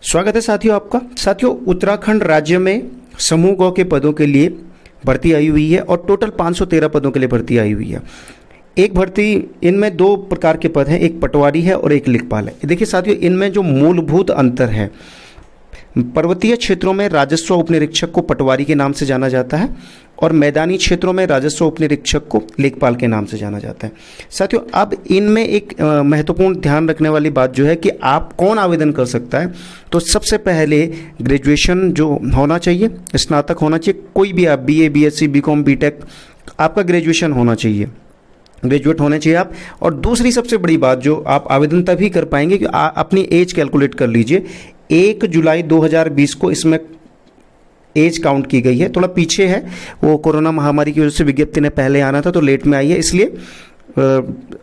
स्वागत है साथियों आपका। साथियों, उत्तराखंड राज्य में समूह ग के पदों के लिए भर्ती आई हुई है और टोटल 513 पदों के लिए भर्ती आई हुई है। एक भर्ती, इनमें दो प्रकार के पद हैं, एक पटवारी है और एक लेखपाल है। देखिए साथियों, इनमें जो मूलभूत अंतर है, पर्वतीय क्षेत्रों में राजस्व उपनिरीक्षक को पटवारी के नाम से जाना जाता है और मैदानी क्षेत्रों में राजस्व उपनिरीक्षक को लेखपाल के नाम से जाना जाता है। साथियों, अब इनमें एक महत्वपूर्ण ध्यान रखने वाली बात जो है कि आप कौन आवेदन कर सकता है। तो सबसे पहले ग्रेजुएशन जो होना चाहिए, स्नातक होना चाहिए, कोई भी आप BA, BSc, BCom, BTech, आपका ग्रेजुएशन होना चाहिए, ग्रेजुएट होने चाहिए आप। और दूसरी सबसे बड़ी बात जो आप आवेदन तभी कर पाएंगे कि अपनी एज कैलकुलेट कर लीजिए। 1 जुलाई 2020 को इसमें एज काउंट की गई है, थोड़ा पीछे है, वो कोरोना महामारी की वजह से विज्ञप्ति ने पहले आना था तो लेट में आई है, इसलिए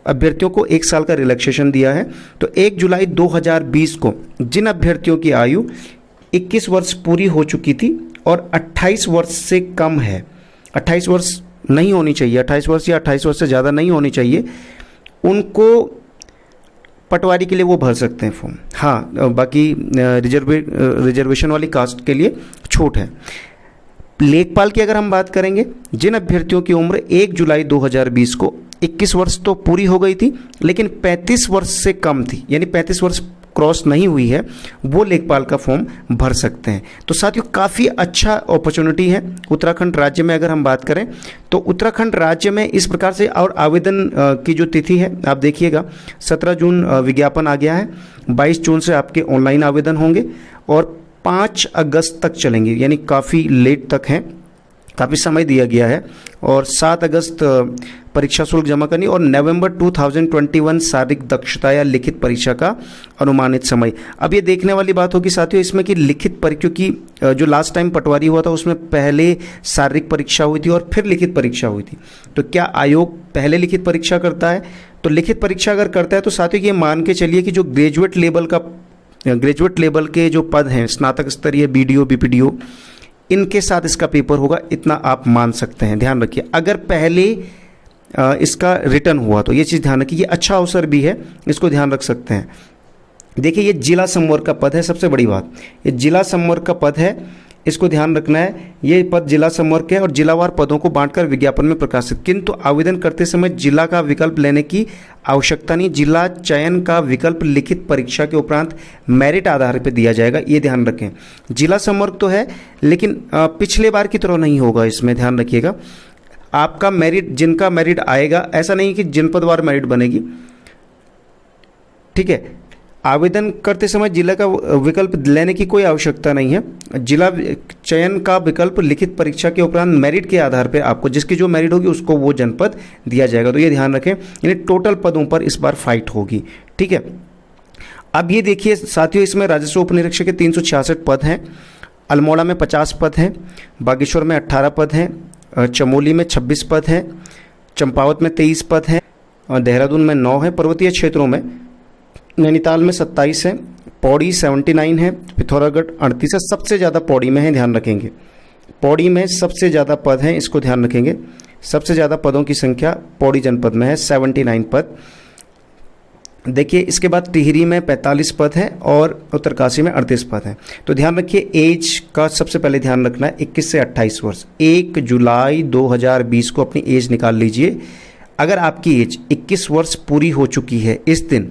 अभ्यर्थियों को 1 साल का रिलैक्सेशन दिया है। तो 1 जुलाई 2020 को जिन अभ्यर्थियों की आयु 21 वर्ष पूरी हो चुकी थी और 28 वर्ष से कम है, 28 वर्ष नहीं होनी चाहिए, 28 वर्ष या 28 वर्ष से ज़्यादा नहीं होनी चाहिए, उनको पटवारी के लिए वो भर सकते हैं फॉर्म। हाँ, बाकी रिजर्वेशन वाली कास्ट के लिए छूट है। लेखपाल की अगर हम बात करेंगे, जिन अभ्यर्थियों की उम्र 1 जुलाई 2020 को 21 वर्ष तो पूरी हो गई थी लेकिन 35 वर्ष से कम थी, यानी 35 वर्ष क्रॉस नहीं हुई है, वो लेखपाल का फॉर्म भर सकते हैं। तो साथियों, काफ़ी अच्छा अपॉर्चुनिटी है उत्तराखंड राज्य में। अगर हम बात करें तो उत्तराखंड राज्य में इस प्रकार से, और आवेदन की जो तिथि है आप देखिएगा, 17 जून विज्ञापन आ गया है, 22 जून से आपके ऑनलाइन आवेदन होंगे और 5 अगस्त तक चलेंगे, यानी काफ़ी लेट तक हैं, काफ़ी समय दिया गया है। और 7 अगस्त परीक्षा शुल्क जमा करनी और नवंबर 2021 शारीरिक दक्षता या लिखित परीक्षा का अनुमानित समय। अब ये देखने वाली बात होगी साथियों इसमें कि लिखित परीक्षा की, जो लास्ट टाइम पटवारी हुआ था उसमें पहले शारीरिक परीक्षा हुई थी और फिर लिखित परीक्षा हुई थी। तो क्या आयोग पहले लिखित परीक्षा करता है? तो लिखित परीक्षा अगर करता है तो साथियों ये मान के चलिए कि जो ग्रेजुएट लेवल के जो पद हैं, स्नातक स्तरीय, BDO, BPDO, इनके साथ इसका पेपर होगा, इतना आप मान सकते हैं। ध्यान रखिए, अगर पहले इसका रिटर्न हुआ तो ये चीज़ ध्यान रखिए, ये अच्छा अवसर भी है, इसको ध्यान रख सकते हैं। देखिए, ये जिला संवर्ग का पद है, सबसे बड़ी बात, ये जिला संवर्ग का पद है, इसको ध्यान रखना है। ये पद जिला संवर्ग है और जिलावार पदों को बांटकर विज्ञापन में प्रकाशित, किंतु आवेदन करते समय जिला का विकल्प लेने की आवश्यकता नहीं। जिला चयन का विकल्प लिखित परीक्षा के उपरांत मेरिट आधार पर दिया जाएगा, ये ध्यान रखें। जिला संवर्ग तो है लेकिन पिछले बार की तरह नहीं होगा, इसमें ध्यान रखिएगा। आपका मेरिट, जिनका मेरिट आएगा, ऐसा नहीं कि जनपदवार मेरिट बनेगी, ठीक है। आवेदन करते समय जिला का विकल्प लेने की कोई आवश्यकता नहीं है। जिला चयन का विकल्प लिखित परीक्षा के उपरांत मेरिट के आधार पर आपको, जिसकी जो मेरिट होगी उसको वो जनपद दिया जाएगा। तो ये ध्यान रखें, यानी टोटल पदों पर इस बार फाइट होगी, ठीक है। अब ये देखिए साथियों, इसमें राजस्व उपनिरीक्षक के 366 पद हैं, अल्मोड़ा में 50 पद हैं, बागेश्वर में 18 पद हैं, चमोली में 26 पद हैं, चंपावत में 23 पद हैं और देहरादून में 9 है। पर्वतीय क्षेत्रों में नैनीताल में 27 है, पौड़ी 79 है, पिथौरागढ़ 38 है, सबसे ज़्यादा पौड़ी में है, ध्यान रखेंगे। पौड़ी में सबसे ज़्यादा पद हैं, इसको ध्यान रखेंगे। सबसे ज़्यादा पदों की संख्या पौड़ी जनपद में है, 79 पद। देखिए, इसके बाद टिहरी में 45 पद हैं और उत्तरकाशी में 38 पद हैं। तो ध्यान रखिए, एज का सबसे पहले ध्यान रखना है, 21 से 28 वर्ष। 1 जुलाई 2020 को अपनी एज निकाल लीजिए। अगर आपकी एज 21 वर्ष पूरी हो चुकी है इस दिन,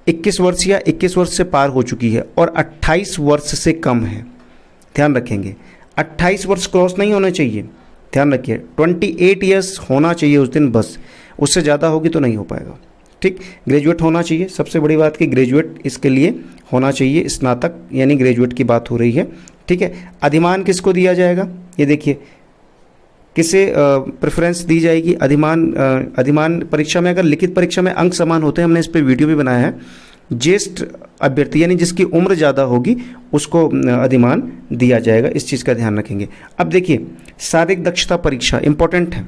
21 वर्ष या 21 वर्ष से पार हो चुकी है और 28 वर्ष से कम है, ध्यान रखेंगे, 28 वर्ष क्रॉस नहीं होना चाहिए, ध्यान रखिए। 28 ईयर्स होना चाहिए उस दिन, बस, उससे ज़्यादा होगी तो नहीं हो पाएगा, ठीक। ग्रेजुएट होना चाहिए, सबसे बड़ी बात कि ग्रेजुएट इसके लिए होना चाहिए, स्नातक यानी ग्रेजुएट की बात हो रही है, ठीक है। अधिमान किसको दिया जाएगा, ये देखिए, किसे प्रेफरेंस दी जाएगी। अधिमान परीक्षा में, अगर लिखित परीक्षा में अंक समान होते हैं, हमने इस पर वीडियो भी बनाया है, ज्येष्ठ अभ्यर्थी यानी जिसकी उम्र ज़्यादा होगी उसको अधिमान दिया जाएगा, इस चीज़ का ध्यान रखेंगे। अब देखिए, शारीरिक दक्षता परीक्षा इंपॉर्टेंट है।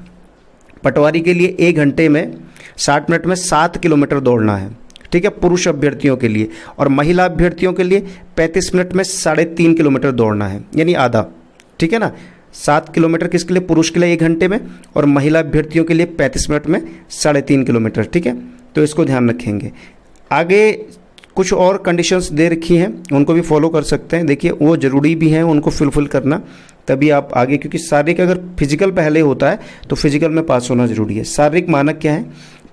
पटवारी के लिए 1 घंटे में 60 मिनट में 7 किलोमीटर दौड़ना है, ठीक है, पुरुष अभ्यर्थियों के लिए, और महिला अभ्यर्थियों के लिए 35 मिनट में 3.5 किलोमीटर दौड़ना है, यानी आधा, ठीक है ना। 7 किलोमीटर किसके लिए, पुरुष के लिए 1 घंटे में, और महिला अभ्यर्थियों के लिए 35 मिनट में 3.5 किलोमीटर, ठीक है। तो इसको ध्यान रखेंगे। आगे कुछ और कंडीशंस दे रखी हैं, उनको भी फॉलो कर सकते हैं। देखिए वो ज़रूरी भी है उनको फुलफिल करना, तभी आप आगे, क्योंकि शारीरिक अगर फिजिकल पहले होता है तो फिजिकल में पास होना जरूरी है। शारीरिक मानक क्या है?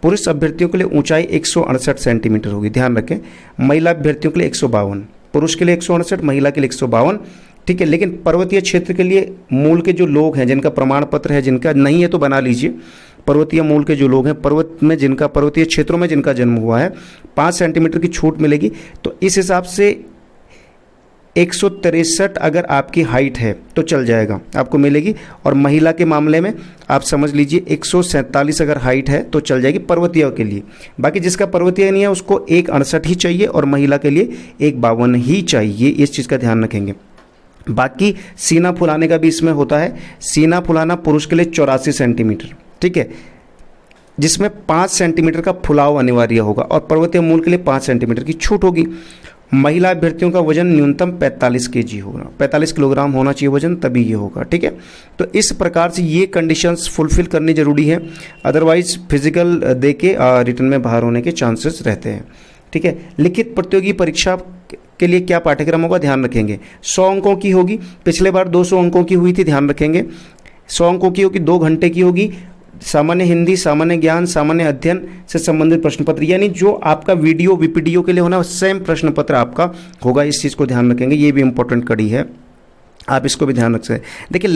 पुरुष अभ्यर्थियों के लिए ऊंचाई 168 सेंटीमीटर होगी, ध्यान रखें। महिला अभ्यर्थियों के लिए 152, पुरुष के लिए 168, महिला के लिए 152, ठीक है। लेकिन पर्वतीय क्षेत्र के लिए मूल के जो लोग हैं, जिनका प्रमाण पत्र है, जिनका नहीं है तो बना 6 पर्वतीय मूल के जो लोग हैं, पर्वत में जिनका, पर्वतीय क्षेत्रों में जिनका जन्म हुआ है, 5 सेंटीमीटर की छूट मिलेगी। तो इस हिसाब से 163 अगर आपकी हाइट है तो चल जाएगा, आपको मिलेगी। और महिला के मामले में आप समझ लीजिए 147 अगर हाइट है तो चल जाएगी पर्वतीय के लिए। बाकी जिसका पर्वतीय नहीं है उसको 168 ही चाहिए और महिला के लिए 152 ही चाहिए, इस चीज़ का ध्यान रखेंगे। बाकी सीना फुलाने का भी इसमें होता है। सीना फुलाना पुरुष के लिए 84 सेंटीमीटर, ठीक है, जिसमें 5 सेंटीमीटर का फुलाव अनिवार्य होगा और पर्वतीय मूल के लिए 5 सेंटीमीटर की छूट होगी। महिला अभ्यर्थियों का वजन न्यूनतम 45 kg होगा, 45 किलोग्राम होना चाहिए वजन, तभी ये होगा, ठीक है। तो इस प्रकार से ये कंडीशंस फुलफिल करनी जरूरी है, अदरवाइज फिजिकल देके रिटर्न में बाहर होने के चांसेस रहते हैं, ठीक है। लिखित प्रतियोगी परीक्षा के लिए क्या पाठ्यक्रम होगा, ध्यान रखेंगे। 100 अंकों की होगी, पिछले बार 200 अंकों की हुई थी, ध्यान रखेंगे। 100 अंकों की होगी, 2 घंटे की होगी। सामान्य हिंदी, सामान्य ज्ञान, सामान्य अध्ययन से संबंधित प्रश्न पत्र, यानी जो आपका वीडियो वीपीडीओ के लिए होना सेम प्रश्न पत्र आपका होगा, इस चीज़ को ध्यान रखेंगे। ये भी इंपॉर्टेंट कड़ी है, आप इसको भी ध्यान रख सकते हैं। देखिए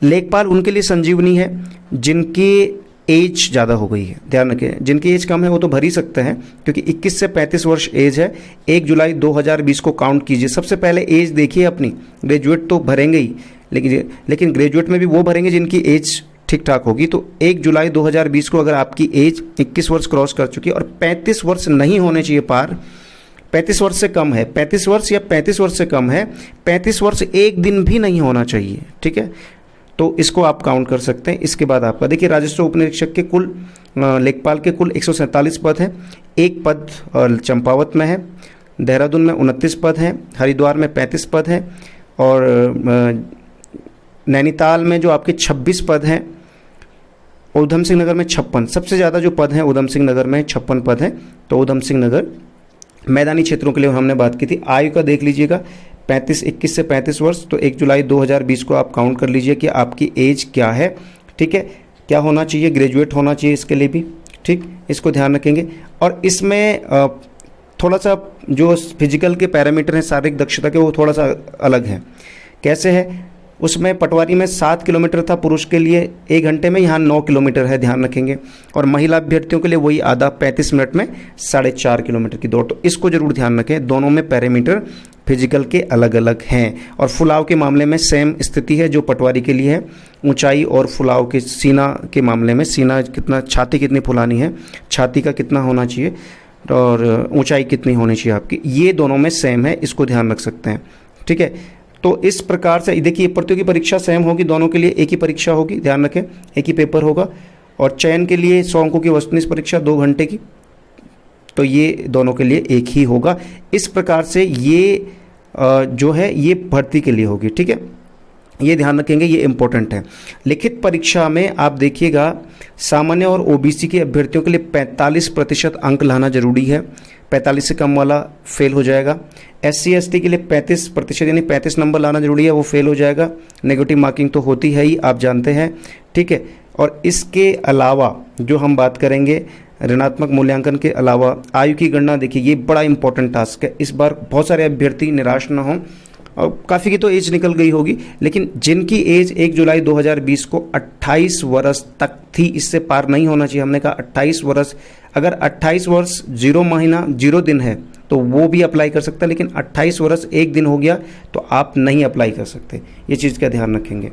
लेखपाल उनके लिए संजीवनी है जिनकी एज ज़्यादा हो गई है, ध्यान रखें। जिनकी एज कम है वो तो भर ही सकते हैं, क्योंकि 21 से 35 वर्ष एज है। 1 जुलाई 2020 को काउंट कीजिए। सबसे पहले एज देखिए अपनी, ग्रेजुएट तो भरेंगे ही, लेकिन ग्रेजुएट में भी वो भरेंगे जिनकी एज ठीक ठाक होगी। तो 1 जुलाई 2020 को अगर आपकी एज 21 वर्ष क्रॉस कर चुकी है और 35 वर्ष नहीं होने चाहिए पार, 35 वर्ष से कम है, 35 वर्ष या 35 वर्ष से कम है, 35 वर्ष एक दिन भी नहीं होना चाहिए, ठीक है। तो इसको आप काउंट कर सकते हैं। इसके बाद आपका देखिए राजस्व उपनिरीक्षक के कुल, लेखपाल के कुल 147 पद हैं। 1 पद चंपावत में है, देहरादून में 29 पद हैं, हरिद्वार में 35 पद हैं और नैनीताल में जो आपके 26 पद हैं, ऊधम सिंह नगर में 56। सबसे ज़्यादा जो पद हैं ऊधम सिंह नगर में 56 पद हैं। तो ऊधम सिंह नगर मैदानी क्षेत्रों के लिए हमने बात की थी। आयु का देख लीजिएगा, 21 से 35 वर्ष। तो 1 जुलाई 2020 को आप काउंट कर लीजिए कि आपकी एज क्या है, ठीक है। क्या होना चाहिए, ग्रेजुएट होना चाहिए इसके लिए भी, ठीक, इसको ध्यान रखेंगे। और इसमें थोड़ा सा जो फिजिकल के पैरामीटर हैं शारीरिक दक्षता के, वो थोड़ा सा अलग है। कैसे है, उसमें पटवारी में 7 किलोमीटर था पुरुष के लिए 1 घंटे में, यहाँ 9 किलोमीटर है, ध्यान रखेंगे। और महिला अभ्यर्थियों के लिए वही आधा 35 मिनट में 4.5 किलोमीटर की दौड़। तो इसको जरूर ध्यान रखें, दोनों में पैरामीटर फिजिकल के अलग अलग हैं। और फुलाव के मामले में सेम स्थिति है जो पटवारी के लिए है। ऊंचाई और फुलाव के, सीना के मामले में सीना कितना, छाती कितनी फुलानी है, छाती का कितना होना चाहिए और ऊंचाई कितनी होनी चाहिए आपकी, ये दोनों में सेम है, इसको ध्यान रख सकते हैं, ठीक है। तो इस प्रकार से देखिए प्रतियोगी परीक्षा सेम होगी, दोनों के लिए एक ही परीक्षा होगी, ध्यान रखें, एक ही पेपर होगा। और चयन के लिए 100 अंकों की वस्तुनिष्ठ परीक्षा 2 घंटे की, तो ये दोनों के लिए एक ही होगा। इस प्रकार से ये जो है ये भर्ती के लिए होगी, ठीक है, ये ध्यान रखेंगे, ये इंपॉर्टेंट है। लिखित परीक्षा में आप देखिएगा सामान्य और ओबीसी के अभ्यर्थियों के लिए 45% अंक लाना जरूरी है, 45 से कम वाला फेल हो जाएगा। SC ST के लिए 35% यानी 35 नंबर लाना जरूरी है, वो फेल हो जाएगा। नेगेटिव मार्किंग तो होती है ही, आप जानते हैं, ठीक है। और इसके अलावा जो हम बात करेंगे ऋणात्मक मूल्यांकन के अलावा आयु की गणना, देखिए ये बड़ा इंपॉर्टेंट टास्क है। इस बार बहुत सारे अभ्यर्थी निराश न हों, और काफ़ी की तो एज निकल गई होगी, लेकिन जिनकी एज 1 जुलाई 2020 को 28 वर्ष तक थी, इससे पार नहीं होना चाहिए। हमने कहा 28 वर्ष, अगर 28 वर्ष 0 महीना 0 दिन है तो वो भी अप्लाई कर सकता है, लेकिन 28 वर्ष 1 दिन हो गया तो आप नहीं अप्लाई कर सकते, ये चीज़ का ध्यान रखेंगे,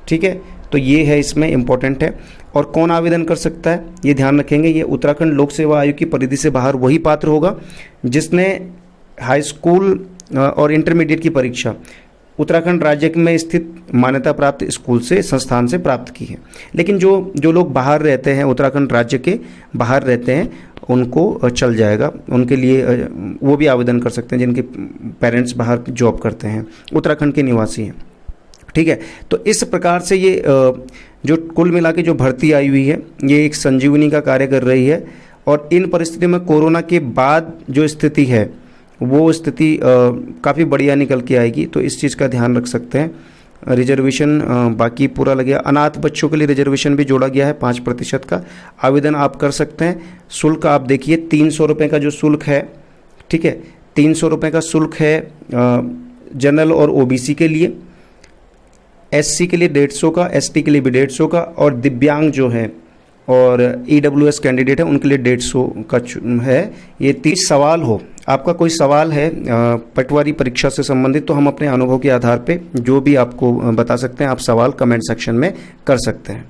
ठीक है। तो ये है, इसमें इम्पोर्टेंट है। और कौन आवेदन कर सकता है ये ध्यान रखेंगे, ये उत्तराखंड लोक सेवा आयोग की परिधि से बाहर वही पात्र होगा जिसने हाई स्कूल और इंटरमीडिएट की परीक्षा उत्तराखंड राज्य में स्थित मान्यता प्राप्त स्कूल से, संस्थान से प्राप्त की है। लेकिन जो लोग बाहर रहते हैं, उत्तराखंड राज्य के बाहर रहते हैं, उनको चल जाएगा, उनके लिए वो भी आवेदन कर सकते हैं जिनके पेरेंट्स बाहर जॉब करते हैं, उत्तराखंड के निवासी हैं, ठीक है। तो इस प्रकार से ये जो कुल मिला के जो भर्ती आई हुई है, ये एक संजीवनी का कार्य कर रही है और इन परिस्थितियों में कोरोना के बाद जो स्थिति है वो स्थिति काफ़ी बढ़िया निकल के आएगी, तो इस चीज़ का ध्यान रख सकते हैं। रिजर्वेशन बाकी पूरा लग गया। अनाथ बच्चों के लिए रिजर्वेशन भी जोड़ा गया है 5% का, आवेदन आप कर सकते हैं। शुल्क आप देखिए 300 रुपये का जो शुल्क है, ठीक है, 300 रुपये का शुल्क है जनरल और ओबीसी के लिए, एससी के लिए 150 का, एसटी के लिए भी 150 का, और दिव्यांग जो है और ईडब्ल्यूएस कैंडिडेट है उनके लिए 150 का है। ये 30 सवाल हो, आपका कोई सवाल है पटवारी परीक्षा से संबंधित, तो हम अपने अनुभव के आधार पे जो भी आपको बता सकते हैं, आप सवाल कमेंट सेक्शन में कर सकते हैं।